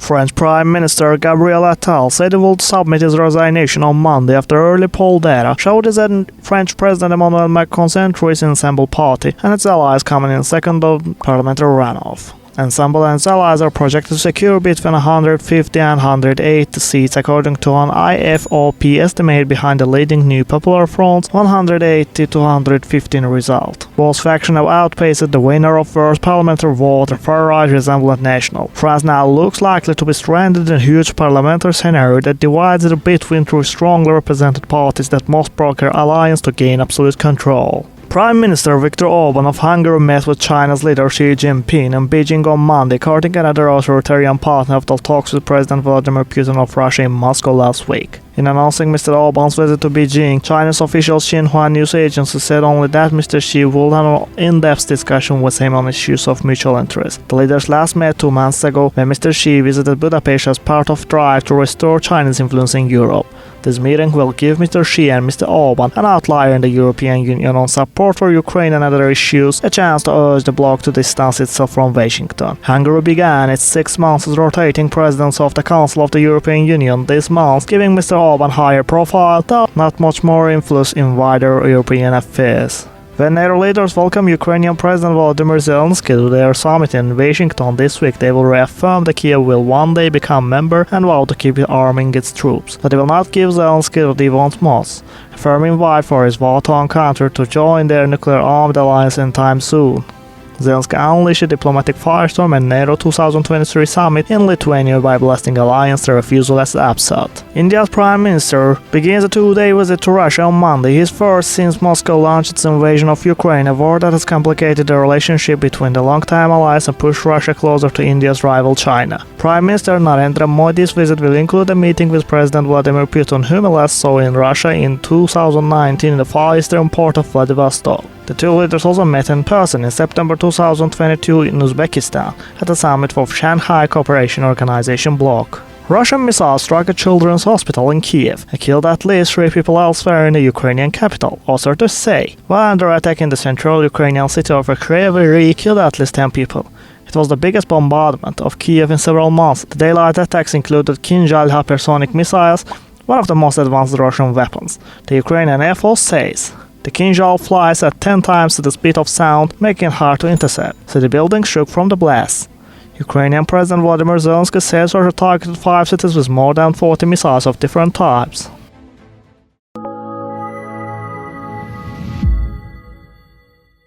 French Prime Minister Gabriel Attal said he would submit his resignation on Monday after early poll data showed that French President Emmanuel Macron's centrist Ensemble party and its allies coming in second of parliamentary runoff. Ensemble and its allies are projected to secure between 150 and 180 seats according to an IFOP estimate behind the leading New Popular Front's 180 to 115 result. Both factions have outpaced the winner of first parliamentary vote, the far-right Rassemblement National. France now looks likely to be stranded in a huge parliamentary scenario that divides it between two strongly represented parties that must broker alliance to gain absolute control. Prime Minister Viktor Orban of Hungary met with China's leader Xi Jinping in Beijing on Monday, courting another authoritarian partner after talks with President Vladimir Putin of Russia in Moscow last week. In announcing Mr. Orban's visit to Beijing, China's official Xinhua news agency said only that Mr. Xi will have an in-depth discussion with him on issues of mutual interest. The leaders last met 2 months ago when Mr. Xi visited Budapest as part of drive to restore China's influence in Europe. This meeting will give Mr. Xi and Mr. Orban, an outlier in the European Union on support for Ukraine and other issues, a chance to urge the bloc to distance itself from Washington. Hungary began its 6 months as rotating president of the Council of the European Union this month, giving Mr. Orban higher profile, though not much more influence in wider European affairs. When NATO leaders welcome Ukrainian President Volodymyr Zelensky to their summit in Washington this week, they will reaffirm that Kiev will one day become member and vow to keep arming its troops. But they will not give Zelensky what he wants most, a firm invite for his war-torn country to join their nuclear-armed alliance anytime soon. Zelensky unleashed a diplomatic firestorm at NATO 2023 summit in Lithuania by blasting alliance the refusal as absurd. India's Prime Minister begins a 2-day visit to Russia on Monday, his first since Moscow launched its invasion of Ukraine, a war that has complicated the relationship between the long-time allies and pushed Russia closer to India's rival China. Prime Minister Narendra Modi's visit will include a meeting with President Vladimir Putin, whom he last saw in Russia in 2019 in the far eastern port of Vladivostok. The two leaders also met in person in September 2022 in Uzbekistan at the summit of Shanghai Cooperation Organization bloc. Russian missiles struck a children's hospital in Kiev and killed at least 3 people elsewhere in the Ukrainian capital, authorities say, while under attack in the central Ukrainian city of Kryvyi killed at least 10 people. It was the biggest bombardment of Kiev in several months. The daylight attacks included Kinzhal hypersonic missiles, one of the most advanced Russian weapons. The Ukrainian Air Force says the Kinzhal flies at 10 times the speed of sound, making it hard to intercept, so the building shook from the blast. Ukrainian President Volodymyr Zelensky says Russia targeted 5 cities with more than 40 missiles of different types.